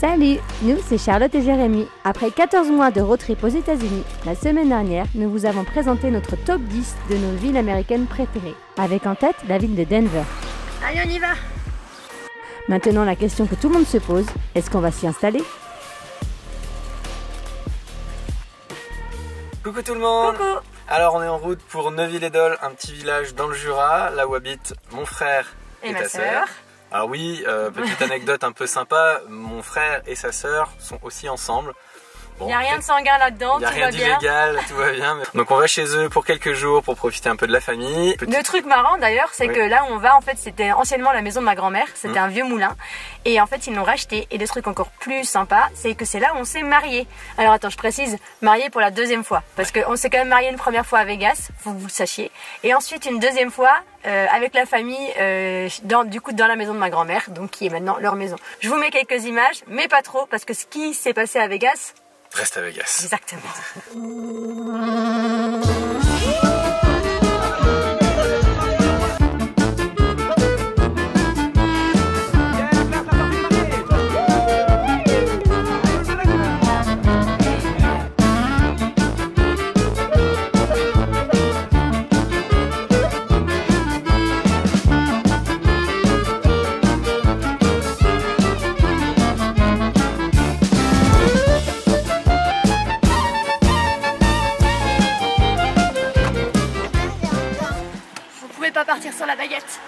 Salut, nous c'est Charlotte et Jérémy. Après 14 mois de road trip aux États-Unis, la semaine dernière, nous vous avons présenté notre top 10 de nos villes américaines préférées, avec en tête la ville de Denver. Allez, on y va! Maintenant, la question que tout le monde se pose, est-ce qu'on va s'y installer? Coucou tout le monde! Coucou! Alors on est en route pour Neuville-et-Dole, un petit village dans le Jura, là où habitent mon frère et ma ta sœur. sœur. Alors oui, petite anecdote un peu sympa, mon frère et sa sœur sont aussi ensemble. Il n'y a rien de sanguin là-dedans, tout va bien. Il n'y a rien d'illégal, tout va bien. Donc on va chez eux pour quelques jours pour profiter un peu de la famille. Le truc marrant d'ailleurs, c'est que là où on va, en fait, c'était anciennement la maison de ma grand-mère, c'était un vieux moulin. Et en fait, ils l'ont racheté. Et le truc encore plus sympa, c'est que c'est là où on s'est mariés. Alors attends, je précise, mariés pour la deuxième fois. Parce qu'on s'est quand même mariés une première fois à Vegas, faut que vous le sachiez. Et ensuite une deuxième fois avec la famille, dans la maison de ma grand-mère, donc qui est maintenant leur maison. Je vous mets quelques images, mais pas trop, parce que ce qui s'est passé à Vegas... Reste à Vegas. Exactement. Pas partir sur la baguette.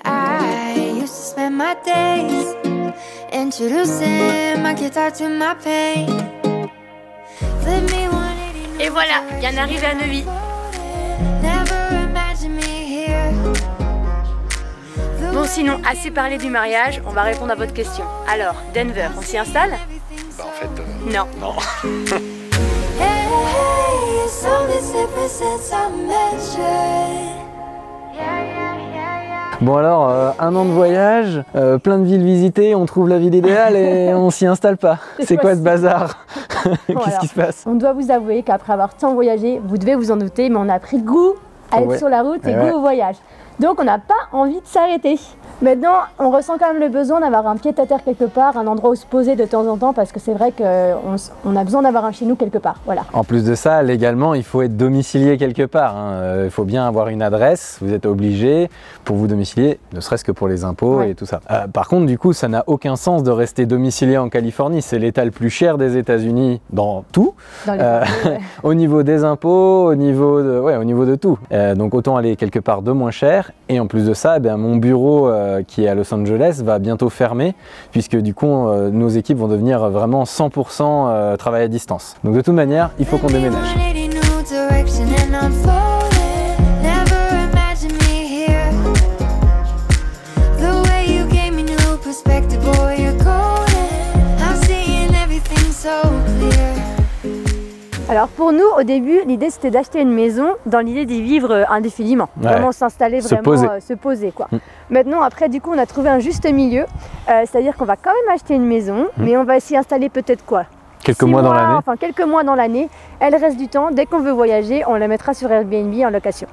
I used to spend my days introducing my guitar to my pain. Et voilà, bien arrivé à Neuville. Bon, sinon, assez parlé du mariage, on va répondre à votre question. Alors, Denver, on s'y installe? Bah en fait, non. Non. Bon alors, un an de voyage, plein de villes visitées, on trouve la ville idéale et on s'y installe pas. C'est quoi ce bazar? Qu'est-ce qui se passe? On doit vous avouer qu'après avoir tant voyagé, vous devez vous en douter, mais on a pris goût à être sur la route et goût au voyage. Donc on n'a pas envie de s'arrêter. Maintenant, on ressent quand même le besoin d'avoir un pied-à-terre quelque part, un endroit où se poser de temps en temps, parce que c'est vrai qu'on a besoin d'avoir un chez nous quelque part. Voilà. En plus de ça, légalement, il faut être domicilié quelque part. Il faut bien avoir une adresse, vous êtes obligé pour vous domicilier, ne serait-ce que pour les impôts et tout ça. Par contre, du coup, ça n'a aucun sens de rester domicilié en Californie. C'est l'État le plus cher des États-Unis dans tout, au niveau des impôts, au niveau de tout. Donc autant aller quelque part de moins cher. Et en plus de ça, mon bureau qui est à Los Angeles va bientôt fermer, puisque du coup nos équipes vont devenir vraiment 100% travail à distance. Donc de toute manière, il faut qu'on déménage. Alors pour nous, au début, l'idée c'était d'acheter une maison dans l'idée d'y vivre indéfiniment. Vraiment s'installer, vraiment se poser quoi. Maintenant, après, du coup, on a trouvé un juste milieu. C'est-à-dire qu'on va quand même acheter une maison, mais on va s'y installer peut-être quoi? Quelques mois dans l'année. Enfin, quelques mois dans l'année. Elle reste du temps. Dès qu'on veut voyager, on la mettra sur Airbnb en location.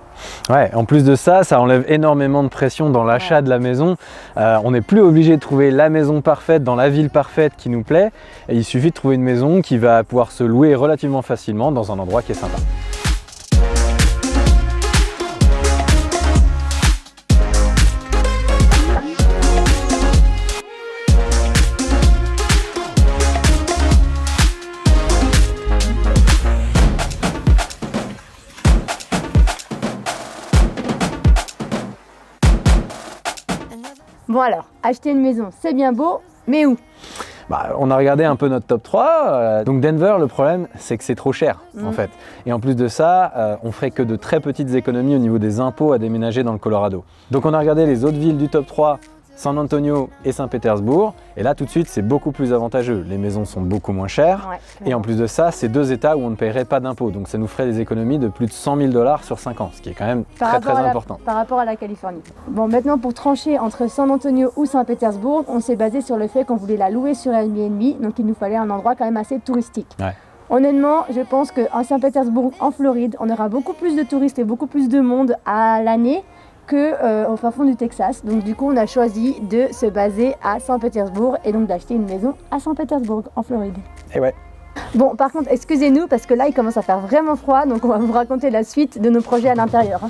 Ouais, en plus de ça, ça enlève énormément de pression dans l'achat de la maison. On n'est plus obligé de trouver la maison parfaite dans la ville parfaite qui nous plaît. Et il suffit de trouver une maison qui va pouvoir se louer relativement facilement dans un endroit qui est sympa. Bon alors, acheter une maison, c'est bien beau, mais où? On a regardé un peu notre top 3. Donc Denver, le problème, c'est que c'est trop cher en fait. Et en plus de ça, on ferait que de très petites économies au niveau des impôts à déménager dans le Colorado. Donc on a regardé les autres villes du top 3, San Antonio et Saint-Pétersbourg. Et là, tout de suite, c'est beaucoup plus avantageux. Les maisons sont beaucoup moins chères. Et en plus de ça, c'est deux États où on ne paierait pas d'impôts. Donc ça nous ferait des économies de plus de 100 000 $ sur 5 ans, ce qui est quand même très important. Par rapport à la Californie. Bon, maintenant, pour trancher entre San Antonio ou Saint-Pétersbourg, on s'est basé sur le fait qu'on voulait la louer sur Airbnb. Donc il nous fallait un endroit quand même assez touristique. Honnêtement, je pense qu'à Saint-Pétersbourg, en Floride, on aura beaucoup plus de touristes et beaucoup plus de monde à l'année qu'au fin fond du Texas. Donc du coup, on a choisi de se baser à Saint-Pétersbourg et donc d'acheter une maison à Saint-Pétersbourg, en Floride. Et ouais. Bon, par contre, excusez-nous parce que là, il commence à faire vraiment froid, donc on va vous raconter la suite de nos projets à l'intérieur.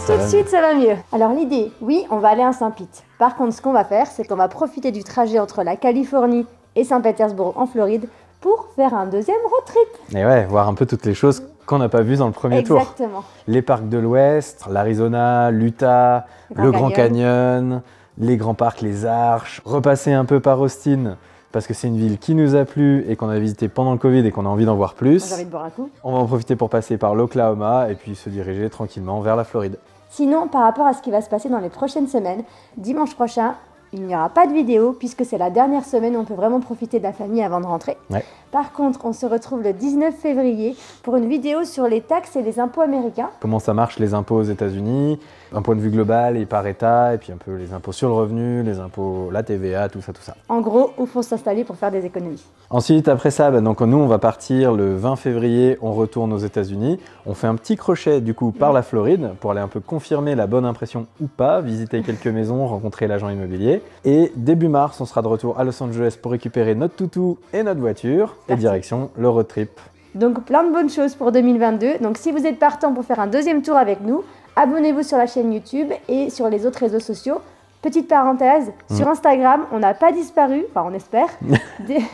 Tout de suite, ça va mieux. Alors l'idée, oui, on va aller à Saint-Pete. Par contre, ce qu'on va faire, c'est qu'on va profiter du trajet entre la Californie et Saint-Pétersbourg en Floride pour faire un deuxième road trip. Et ouais, voir un peu toutes les choses qu'on n'a pas vues dans le premier tour. Exactement. Les parcs de l'Ouest, l'Arizona, l'Utah, le Grand Canyon, les grands parcs, les Arches, repasser un peu par Austin, parce que c'est une ville qui nous a plu et qu'on a visité pendant le Covid et qu'on a envie d'en voir plus. J'ai envie de boire un coup. On va en profiter pour passer par l'Oklahoma et puis se diriger tranquillement vers la Floride. Sinon, par rapport à ce qui va se passer dans les prochaines semaines, dimanche prochain, il n'y aura pas de vidéo puisque c'est la dernière semaine où on peut vraiment profiter de la famille avant de rentrer. Ouais. Par contre, on se retrouve le 19 février pour une vidéo sur les taxes et les impôts américains. Comment ça marche les impôts aux États-Unis, un point de vue global et par État, et puis un peu les impôts sur le revenu, les impôts, la TVA, tout ça, tout ça. En gros, où faut s'installer pour faire des économies. Ensuite, après ça, donc nous, on va partir le 20 février, on retourne aux États-Unis. On fait un petit crochet du coup par la Floride pour aller un peu confirmer la bonne impression ou pas, visiter quelques maisons, rencontrer l'agent immobilier. Et début mars, on sera de retour à Los Angeles pour récupérer notre toutou et notre voiture et direction le road trip. Donc plein de bonnes choses pour 2022. Donc si vous êtes partant pour faire un deuxième tour avec nous, abonnez-vous sur la chaîne YouTube et sur les autres réseaux sociaux. Petite parenthèse, sur Instagram, on n'a pas disparu, enfin on espère.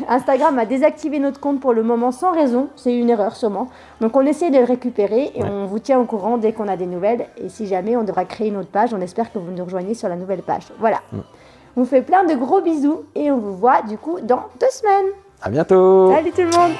Instagram a désactivé notre compte pour le moment sans raison, c'est une erreur sûrement. Donc on essaie de le récupérer et on vous tient au courant dès qu'on a des nouvelles. Et si jamais on devra créer une autre page, on espère que vous nous rejoignez sur la nouvelle page. Voilà. On vous fait plein de gros bisous et on vous voit du coup dans 2 semaines. À bientôt. Salut tout le monde.